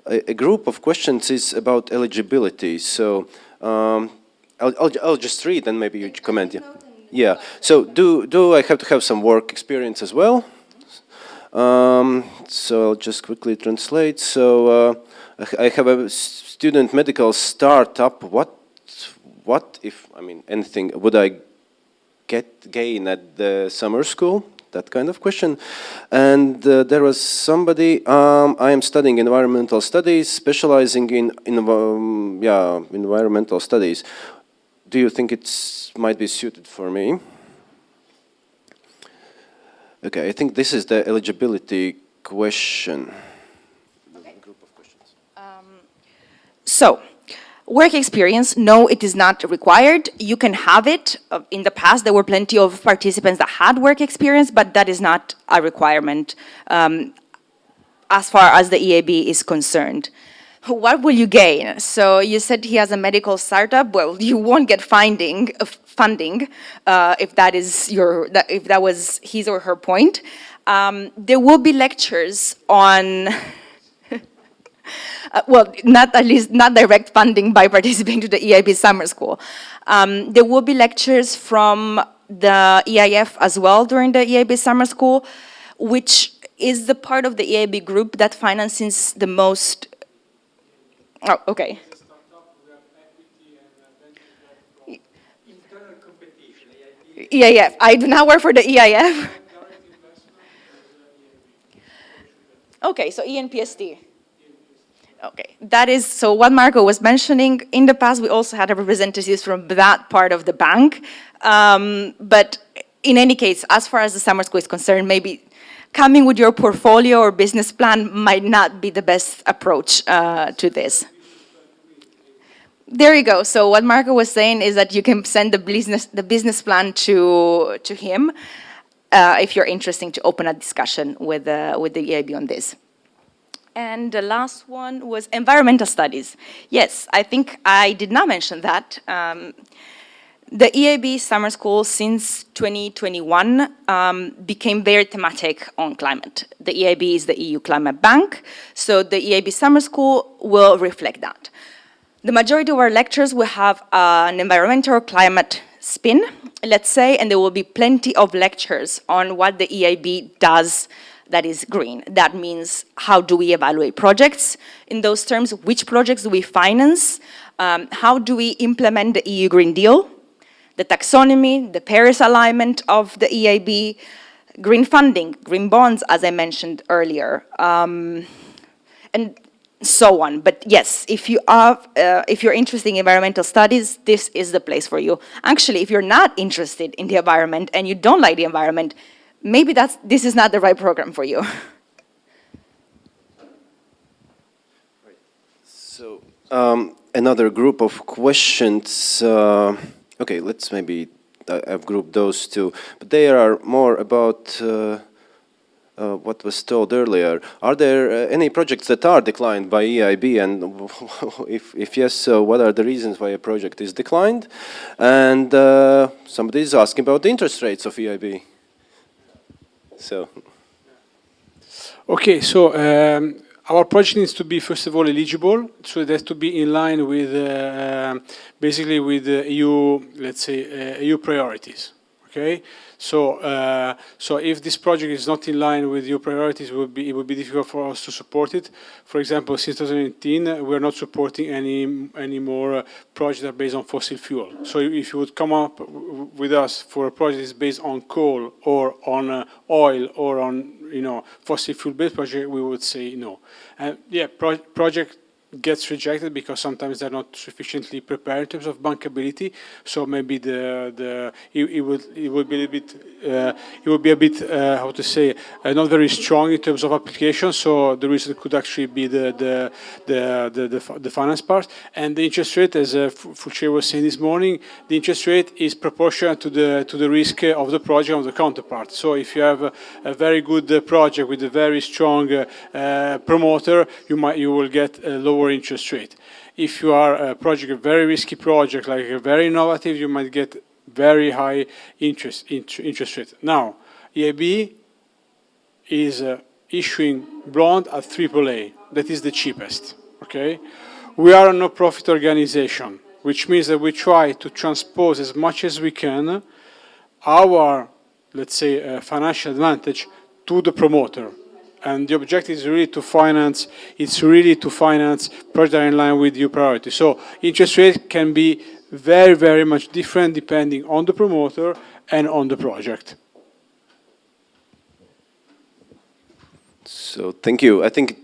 a group of questions is about eligibility. So I'll just read and maybe you comment. Yeah. So do I have to have some work experience as well? So I'll just quickly translate. So I have a student medical startup. What if, I mean, anything would I gain at the summer school? That kind of question. And there was somebody, I am studying environmental studies, specializing in environmental studies. Do you think it might be suited for me? Okay, I think this is the eligibility question. Okay. Group of questions. So, work experience, no, it is not required. You can have it. In the past, there were plenty of participants that had work experience, but that is not a requirement as far as the EIB is concerned. What will you gain? So you said he has a medical startup. Well, you won't get funding if that was his or her point. There will be lectures on. Well, at least not direct funding by participating to the EIB summer school. There will be lectures from the EIF as well during the EIB summer school, which is the part of the EIB group that finances the most. Oh, okay. EIF. I do not work for the EIF. Okay, so ENPST. Okay, that is, so what Marco was mentioning, in the past we also had representatives from that part of the bank, but in any case, as far as the summer school is concerned, maybe coming with your portfolio or business plan might not be the best approach to this. There you go, so what Marco was saying is that you can send the business plan to him if you're interested to open a discussion with the EIB on this. And the last one was environmental studies. Yes, I think I did not mention that. The EIB summer school since 2021 became very thematic on climate. The EIB is the EU Climate Bank, so the EIB summer school will reflect that. The majority of our lectures will have an environmental climate spin, let's say, and there will be plenty of lectures on what the EIB does that is green. That means how do we evaluate projects in those terms, which projects do we finance, how do we implement the EU Green Deal, the taxonomy, the Paris alignment of the EIB, green funding, green bonds, as I mentioned earlier, and so on. But yes, if you're interested in environmental studies, this is the place for you. Actually, if you're not interested in the environment and you don't like the environment, maybe this is not the right program for you. So another group of questions. Okay, let's maybe I've grouped those two, but they are more about what was told earlier. Are there any projects that are declined by EIB, and if yes, so what are the reasons why a project is declined? And somebody is asking about the interest rates of EIB. So. Okay, so our project needs to be, first of all, eligible, so it has to be in line with, basically with EU, let's say, EU priorities, okay? So, so if this project is not in line with EU priorities, it would be difficult for us to support it. For example, since 2018, we are not supporting any more projects that are based on fossil fuel. So if you would come up with us for a project that is based on coal or on oil or on fossil fuel-based project, we would say no. And yeah, project gets rejected because sometimes they're not sufficiently prepared in terms of bankability. So maybe it would be a bit how to say, not very strong in terms of application. So the reason could actually be the finance part. And the interest rate, as Fulce was saying this morning, the interest rate is proportional to the risk of the project of the counterpart. So if you have a very good project with a very strong promoter, you will get a lower interest rate. If you are a very risky project, like a very innovative, you might get very high interest rate. Now, EIB is issuing bond at AAA. That is the cheapest, okay? We are a no-profit organization, which means that we try to transpose as much as we can our, let's say, financial advantage to the promoter. And the objective is really to finance, projects that are in line with your priority. So interest rate can be very, very much different depending on the promoter and on the project. So thank you. I think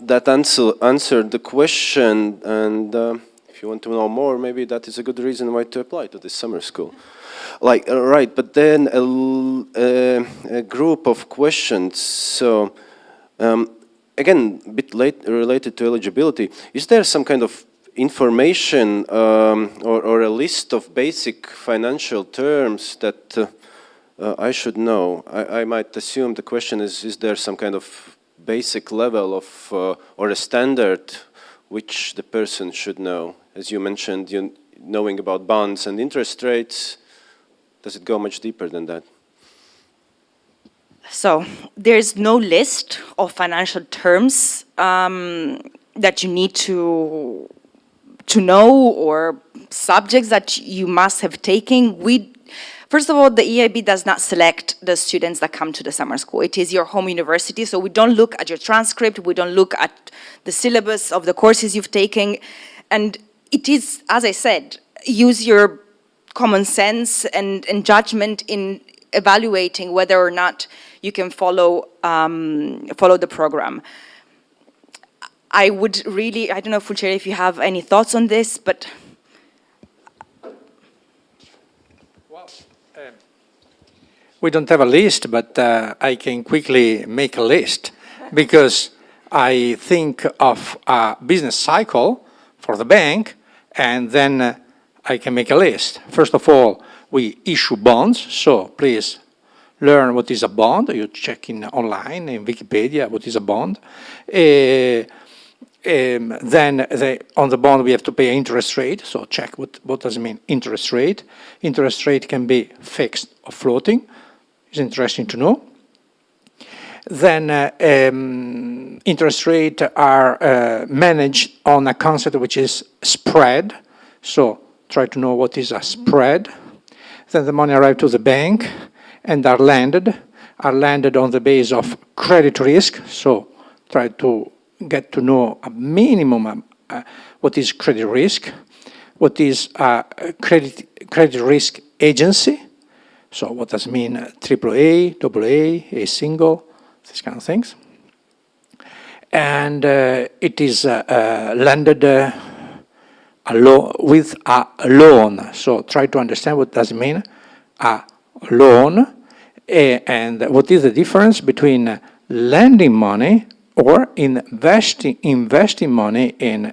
that answered the question, and if you want to know more, maybe that is a good reason why to apply to this summer school. Like, right, but then a group of questions. So again, a bit related to eligibility. Is there some kind of information or a list of basic financial terms that I should know? I might assume the question is there some kind of basic level of or a standard which the person should know? As you mentioned, knowing about bonds and interest rates, does it go much deeper than that? So there's no list of financial terms that you need to know, or subjects that you must have taken. First of all, the EIB does not select the students that come to the summer school. It is your home university, so we don't look at your transcript, we don't look at the syllabus of the courses you've taken, and it is, as I said, use your common sense and judgment in evaluating whether or not you can follow the program. I would really, I don't know, Fulcere, if you have any thoughts on this, but... We don't have a list, but I can quickly make a list, because I think of a business cycle for the bank, and then I can make a list. First of all, we issue bonds, so please learn what is a bond. You check online in Wikipedia what is a bond. Then on the bond we have to pay interest rate, so check what does it mean, interest rate. Interest rate can be fixed or floating. It's interesting to know. Then interest rates are managed on a concept which is spread. So try to know what is a spread. Then the money arrives to the bank and are landed on the base of credit risk. So try to get to know a minimum what is credit risk, what is a credit risk agency. So what does it mean? AAA, AA, A single, these kind of things. And it is lended with a loan. So try to understand what does it mean, a loan, and what is the difference between lending money or investing money in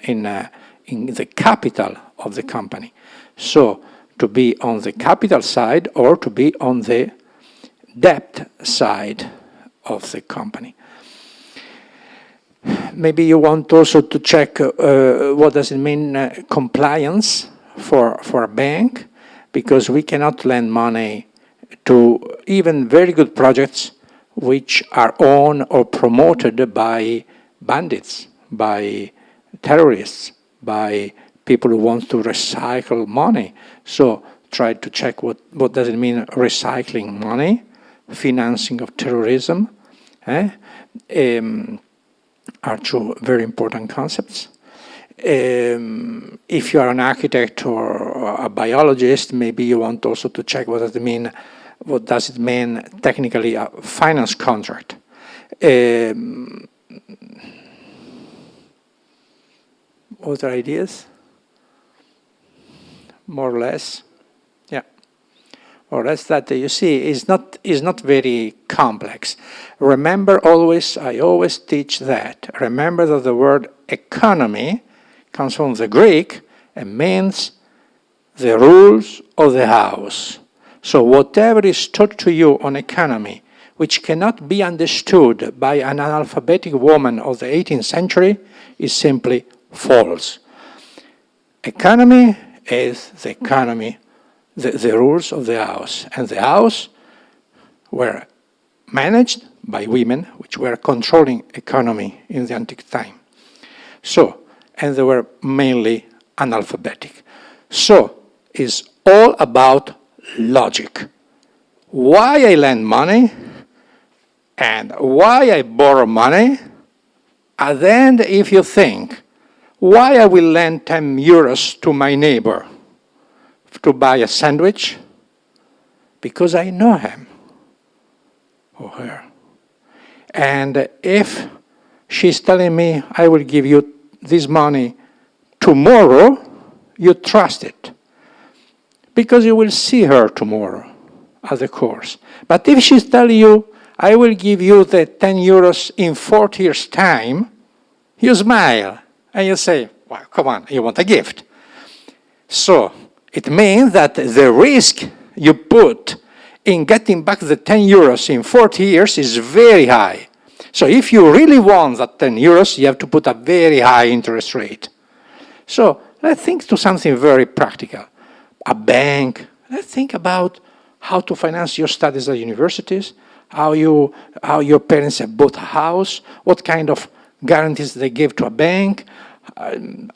the capital of the company. So to be on the capital side or to be on the debt side of the company. Maybe you want also to check what does it mean compliance for a bank, because we cannot lend money to even very good projects which are owned or promoted by bandits, by terrorists, by people who want to recycle money. So try to check what does it mean recycling money, financing of terrorism, are two very important concepts. If you are an architect or a biologist, maybe you want also to check what does it mean technically a finance contract. Other ideas? More or less, yeah. More or less that you see is not very complex. Remember always, I always teach that. Remember that the word economy comes from the Greek and means the rules of the house. So whatever is taught to you on economy, which cannot be understood by an analphabetic woman of the 18th century, is simply false. Economy is the economy, the rules of the house. And the house, where managed by women, which were controlling economy in the antique time. So, and they were mainly analphabetic. So, it's all about logic. Why I lend money and why I borrow money. And then if you think, why I will lend 10 euros to my neighbor to buy a sandwich? Because I know him or her. And if she's telling me, I will give you this money tomorrow, you trust it. Because you will see her tomorrow at the course. But if she's telling you, I will give you the 10 euros in 40 years' time, you smile and you say, well, come on, you want a gift. So it means that the risk you put in getting back the 10 euros in 40 years is very high. So if you really want that 10 euros, you have to put a very high interest rate. So let's think to something very practical. A bank, let's think about how to finance your studies at universities, how your parents have bought a house, what kind of guarantees they give to a bank,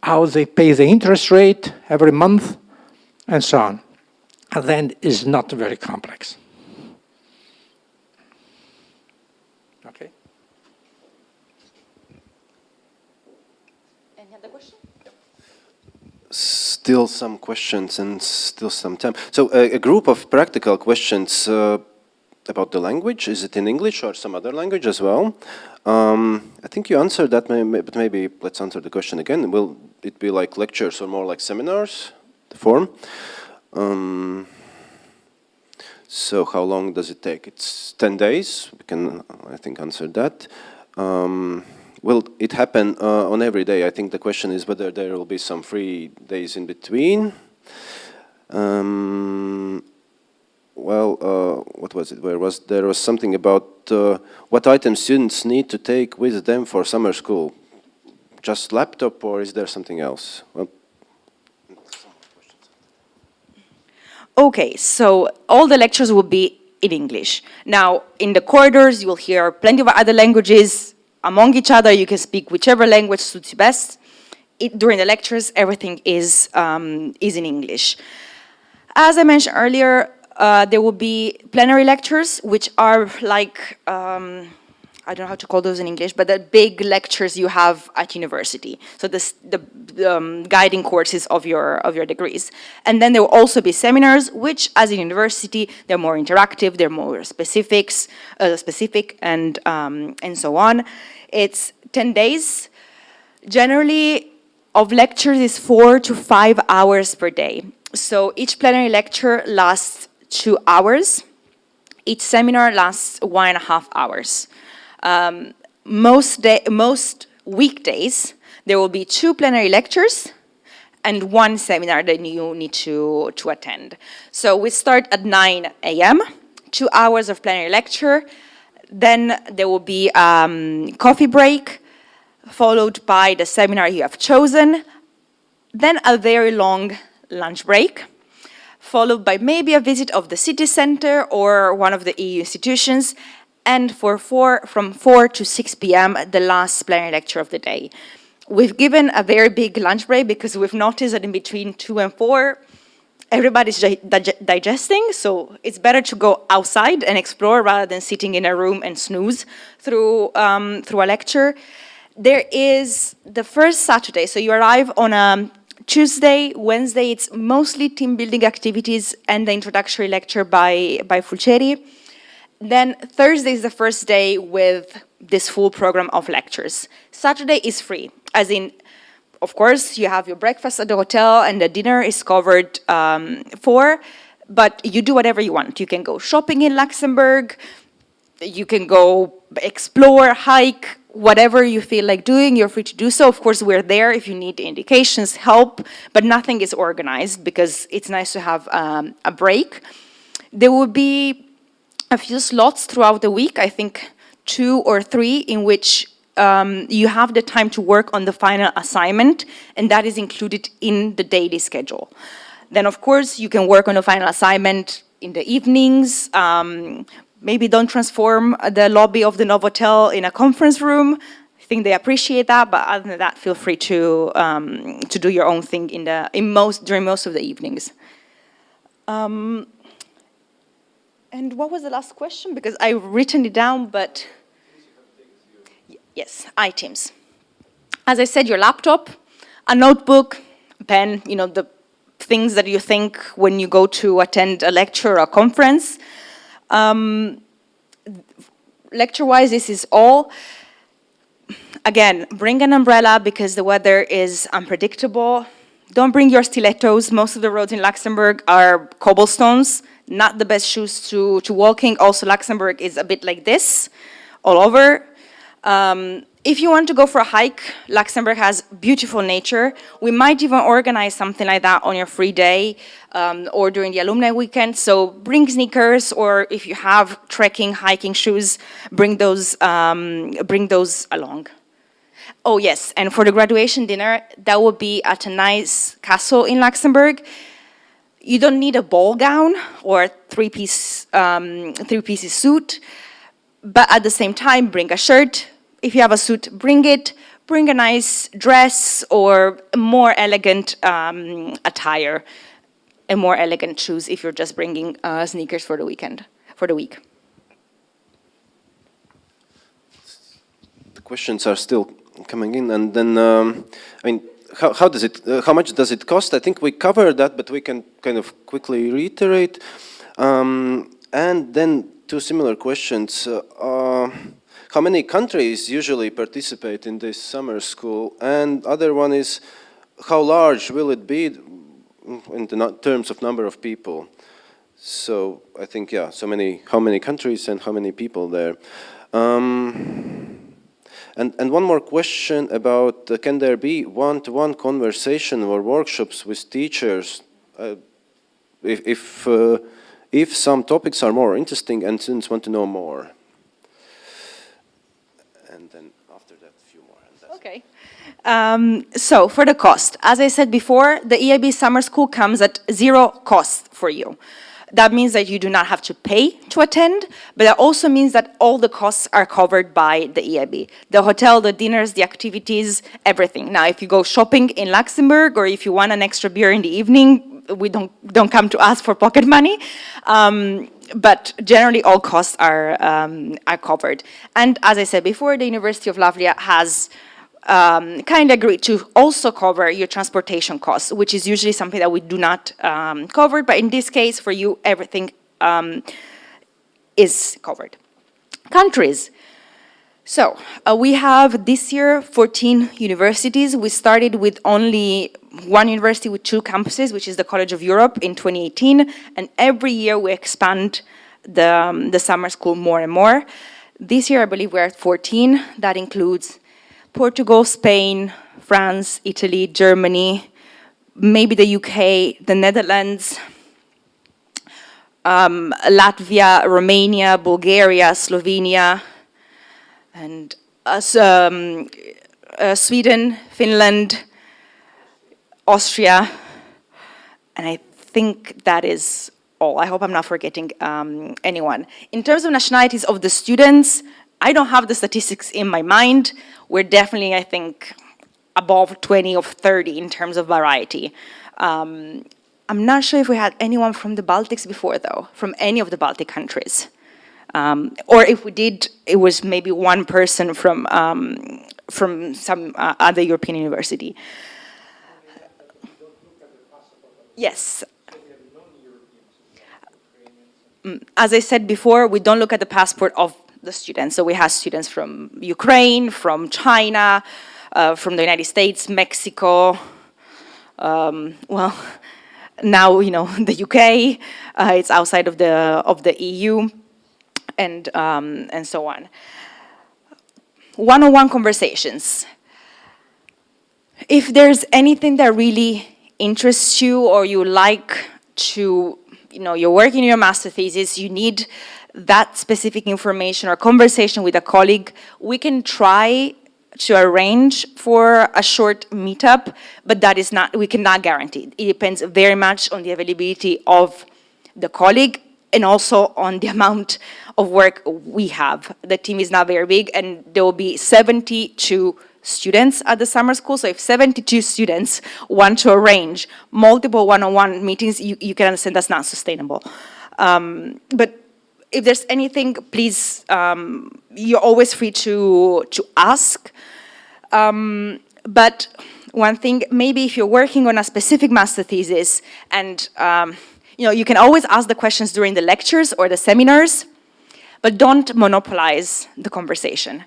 how they pay the interest rate every month, and so on. And then it's not very complex. Okay. Any other question? Still some questions and still some time. So a group of practical questions about the language. Is it in English or some other language as well? I think you answered that, but maybe let's answer the question again. Will it be like lectures or more like seminars, the form? So how long does it take? It's 10 days. We can, I think, answer that. Will it happen on every day? I think the question is whether there will be some free days in between. What was it? There was something about what items students need to take with them for summer school. Just laptop, or is there something else? Well, Okay, so all the lectures will be in English. Now, in the corridors, you will hear plenty of other languages. Among each other, you can speak whichever language suits you best. During the lectures, everything is in English. As I mentioned earlier, there will be plenary lectures, which are like, I don't know how to call those in English, but the big lectures you have at university. So the guiding courses of your degrees. And then there will also be seminars, which as a university, they're more interactive, they're more specific, and so on. It's 10 days. Generally, of lectures is 4 to 5 hours per day. So each plenary lecture lasts 2 hours. Each seminar lasts 1.5 hours. Most weekdays, there will be 2 plenary lectures and 1 seminar that you need to attend. So we start at 9 a.m., 2 hours of plenary lecture, then there will be coffee break, followed by the seminar you have chosen, then a very long lunch break, followed by maybe a visit of the city center or one of the EU institutions, and from 4 to 6 p.m., the last plenary lecture of the day. We've given a very big lunch break because we've noticed that in between 2 and 4, everybody's digesting, so it's better to go outside and explore rather than sitting in a room and snooze through a lecture. There is the first Saturday, so you arrive on a Tuesday, Wednesday, it's mostly team building activities and the introductory lecture by Fulceri. Then Thursday is the first day with this full program of lectures. Saturday is free, as in, of course, you have your breakfast at the hotel and the dinner is covered but you do whatever you want. You can go shopping in Luxembourg, you can go explore, hike, whatever you feel like doing, you're free to do so. Of course, we're there if you need indications, help, but nothing is organized because it's nice to have a break. There will be a few slots throughout the week, I think 2 or 3, in which you have the time to work on the final assignment, and that is included in the daily schedule. Then, of course, you can work on the final assignment in the evenings, Maybe don't transform the lobby of the Novotel in a conference room. I think they appreciate that, but other than that, feel free to do your own thing during most of the evenings. And what was the last question? Because I've written it down, but yes, items. As I said, your laptop, a notebook, a pen, the things that you think when you go to attend a lecture or a conference. Lecture-wise, this is all. Again, bring an umbrella because the weather is unpredictable. Don't bring your stilettos. Most of the roads in Luxembourg are cobblestones, not the best shoes to walking. Also, Luxembourg is a bit like this all over. If you want to go for a hike, Luxembourg has beautiful nature. We might even organize something like that on your free day or during the alumni weekend. So bring sneakers, or if you have trekking, hiking shoes, bring those along. Oh yes, and for the graduation dinner, that would be at a nice castle in Luxembourg. You don't need a ball gown or a three-piece suit, but at the same time, bring a shirt. If you have a suit, bring it. Bring a nice dress or a more elegant attire and more elegant shoes if you're just bringing sneakers for the week. The questions are still coming in, and then how much does it cost? I think we covered that, but we can kind of quickly reiterate. And then two similar questions. How many countries usually participate in this summer school? And other one is, how large will it be in the terms of number of people? So I think, yeah, how many countries and how many people there? And one more question about, can there be one-to-one conversation or workshops with teachers if some topics are more interesting and students want to know more? And then after that, a few more. Okay. So for the cost, as I said before, the EIB summer school comes at zero cost for you. That means that you do not have to pay to attend, but that also means that all the costs are covered by the EIB. The hotel, the dinners, the activities, everything. Now, if you go shopping in Luxembourg or if you want an extra beer in the evening, we don't come to us for pocket money. But generally, all costs are covered. And as I said before, the University of Latvia has kind of agreed to also cover your transportation costs, which is usually something that we do not cover. But in this case, for you, everything is covered. Countries. So we have this year 14 universities. We started with only one university with 2 campuses, which is the College of Europe in 2018. And every year we expand the summer school more and more. This year, I believe we're at 14. That includes Portugal, Spain, France, Italy, Germany, maybe the UK, the Netherlands, Latvia, Romania, Bulgaria, Slovenia, and Sweden, Finland, Austria, and I think that is all. I hope I'm not forgetting anyone. In terms of nationalities of the students, I don't have the statistics in my mind. We're definitely, I think, above 20 or 30 in terms of variety. I'm not sure if we had anyone from the Baltics before, though, from any of the Baltic countries. Or if we did, it was maybe one person from some other European university. Yes. As I said before, we don't look at the passport of the students. So we have students from Ukraine, from China, from the United States, Mexico, well, now, the UK, it's outside of the EU, and so on. One-on-one conversations. If there's anything that really interests you, or you like to, you're working on your master thesis, you need that specific information or conversation with a colleague, we can try to arrange for a short meetup, but we cannot guarantee. It depends very much on the availability of the colleague and also on the amount of work we have. The team is not very big, and there will be 72 students at the summer school. So if 72 students want to arrange multiple one-on-one meetings, you can understand that's not sustainable. But if there's anything, please, you're always free to ask. But one thing, maybe if you're working on a specific master thesis, and you can always ask the questions during the lectures or the seminars, but don't monopolize the conversation.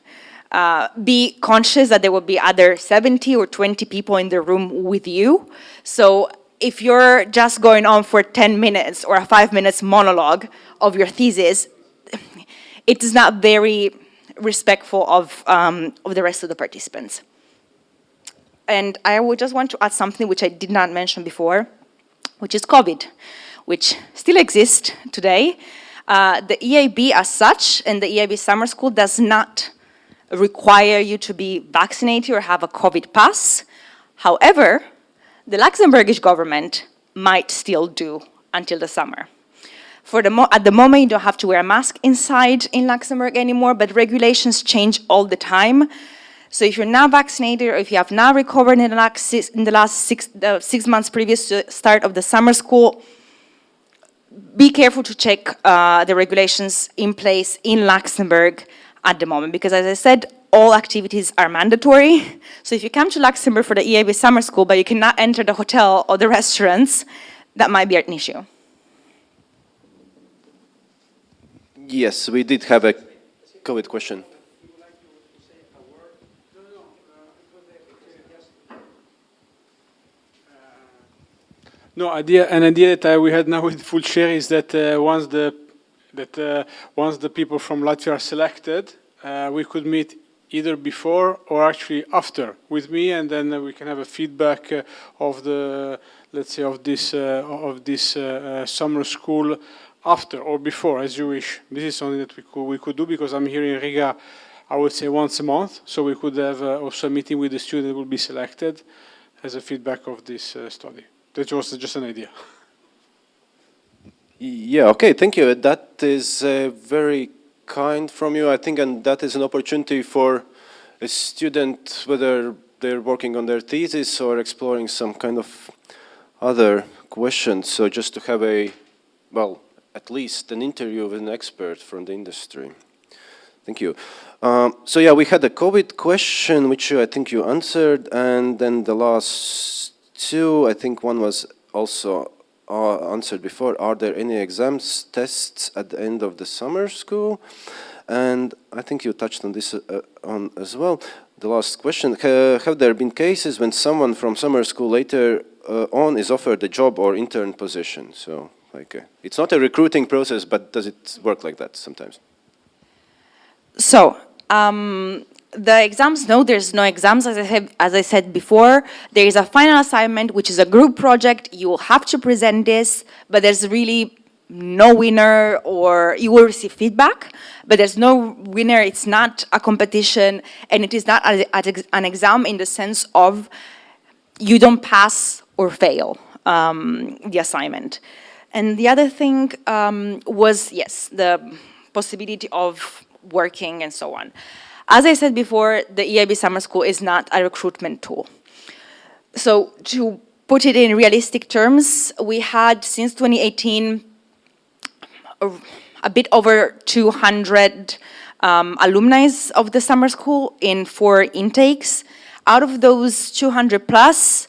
Be conscious that there will be other 70 or 20 people in the room with you. So if you're just going on for 10 minutes or a 5 minutes monologue of your thesis, it is not very respectful of the rest of the participants. And I would just want to add something which I did not mention before, which is COVID, which still exists today. The EIB as such, and the EIB Summer School does not require you to be vaccinated or have a COVID pass. However, the Luxembourgish government might still do until the summer. At the moment, you don't have to wear a mask inside in Luxembourg anymore, but regulations change all the time. So if you're not vaccinated or if you have not recovered in the last 6 months previous to the start of the summer school, be careful to check the regulations in place in Luxembourg at the moment, because as I said, all activities are mandatory. So if you come to Luxembourg for the EIB summer school, but you cannot enter the hotel or the restaurants, that might be an issue. Yes, we did have a COVID question. No, an idea that we had now with full share is that once the people from Latvia are selected, we could meet either before or actually after with me, and then we can have a feedback of the, let's say, of this summer school after or before, as you wish. This is something that we could do, because I'm here in Riga, I would say once a month, so we could have also a meeting with the student that will be selected as a feedback of this study. That was just an idea. Yeah, okay, thank you. That is very kind from you, I think, and that is an opportunity for a student, whether they're working on their thesis or exploring some kind of other questions. So just to have at least an interview with an expert from the industry. Thank you. So yeah, we had a COVID question, which I think you answered, and then the last two, I think one was also answered before. Are there any exams, tests at the end of the summer school? And I think you touched on this on as well. The last question, have there been cases when someone from summer school later on is offered a job or intern position? So it's not a recruiting process, but does it work like that sometimes? So, the exams, no, there's no exams. As I said before, there is a final assignment, which is a group project. You will have to present this, but there's really no winner, or you will receive feedback, but there's no winner. It's not a competition, and it is not an exam in the sense of you don't pass or fail the assignment. And the other thing was, yes, the possibility of working and so on. As I said before, the EIB Summer School is not a recruitment tool. So to put it in realistic terms, we had, since 2018, a bit over 200 alumni of the summer school in 4 intakes. Out of those 200 plus,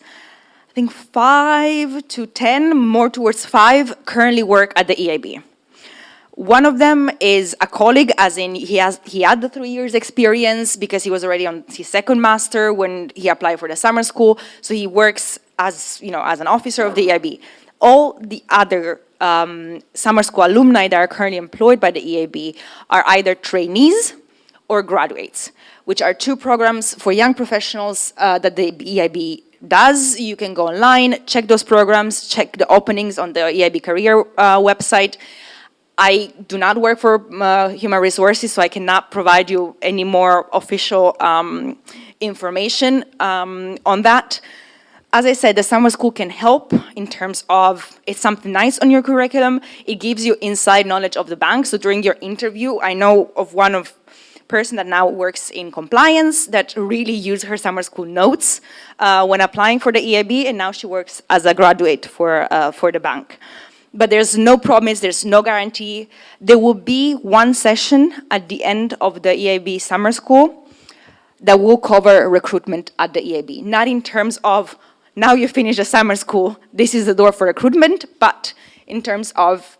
I think 5 to 10, more towards 5, currently work at the EIB. One of them is a colleague, as in he had the 3 years experience because he was already on his second master when he applied for the summer school. So he works as an officer of the EIB. All the other summer school alumni that are currently employed by the EIB are either trainees or graduates, which are 2 programs for young professionals that the EIB does. You can go online, check those programs, check the openings on the EIB career website. I do not work for human resources, so I cannot provide you any more official information on that. as I said, the summer school can help in terms of it's something nice on your curriculum. It gives you inside knowledge of the bank. So during your interview, I know of one person that now works in compliance that really used her summer school notes when applying for the EIB, and now she works as a graduate for the bank. But there's no promise, there's no guarantee. There will be one session at the end of the EIB summer school that will cover recruitment at the EIB. Not in terms of, now you finish the summer school, this is the door for recruitment, but in terms of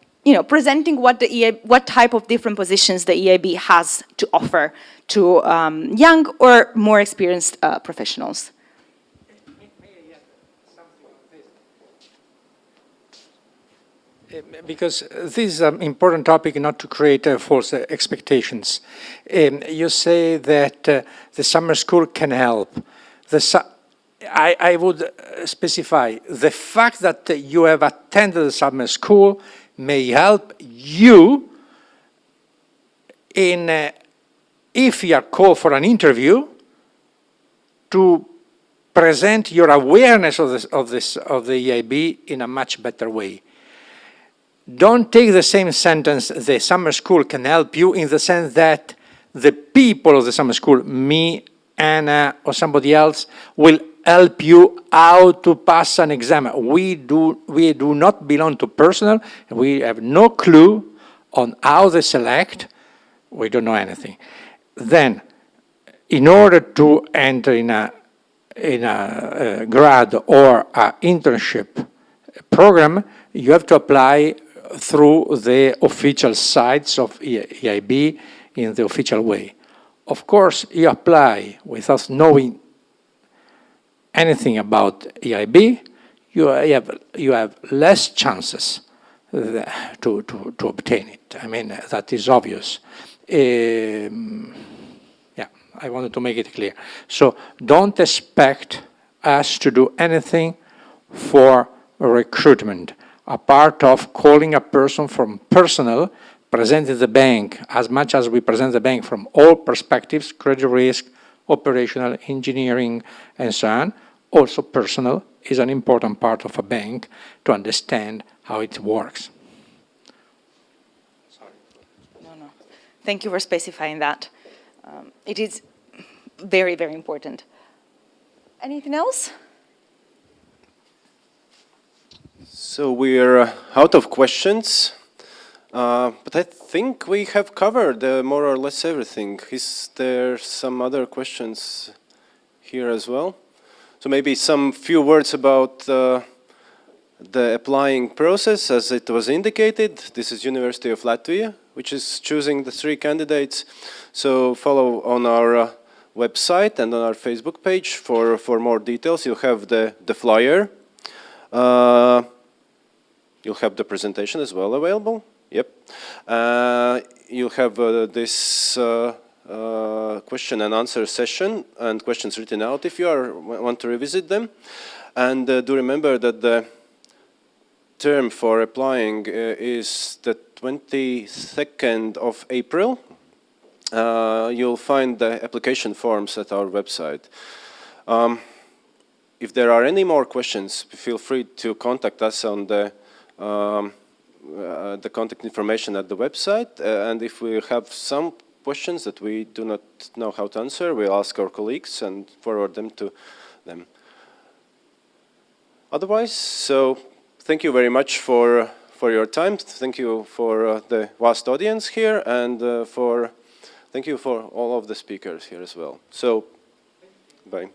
presenting what type of different positions the EIB has to offer to young or more experienced professionals. Because this is an important topic, not to create false expectations. You say that the summer school can help. I would specify the fact that you have attended the summer school may help you in, if you are called for an interview, to present your awareness of the EIB in a much better way. Don't take the same sentence, the summer school can help you, in the sense that the people of the summer school, me, Anna, or somebody else, will help you how to pass an exam. We do not belong to personnel. We have no clue on how they select. We don't know anything. Then, in order to enter in a grad or an internship program, you have to apply through the official sites of EIB in the official way. Of course, you apply without knowing anything about EIB, you have less chances to obtain it. I mean, that is obvious. Yeah, I wanted to make it clear. So don't expect us to do anything for recruitment, apart of calling a person from personnel, presenting the bank as much as we present the bank from all perspectives, credit risk, operational, engineering, and so on. Also, personnel is an important part of a bank to understand how it works. Sorry. No. Thank you for specifying that. It is very, very important. Anything else? So we're out of questions, but I think we have covered more or less everything. Is there some other questions here as well? So maybe some few words about the applying process, as it was indicated. This is University of Latvia, which is choosing the 3 candidates. So follow on our website and on our Facebook page for more details. You have the flyer. You'll have the presentation as well available. Yep. You have this question and answer session and questions written out if you want to revisit them. And do remember that the term for applying is the 22nd of April. You'll find the application forms at our website. If there are any more questions, feel free to contact us on the contact information at the website. And if we have some questions that we do not know how to answer, we'll ask our colleagues and forward them to them. Otherwise, so thank you very much for your time. Thank you for the vast audience here, and thank you for all of the speakers here as well. So, bye.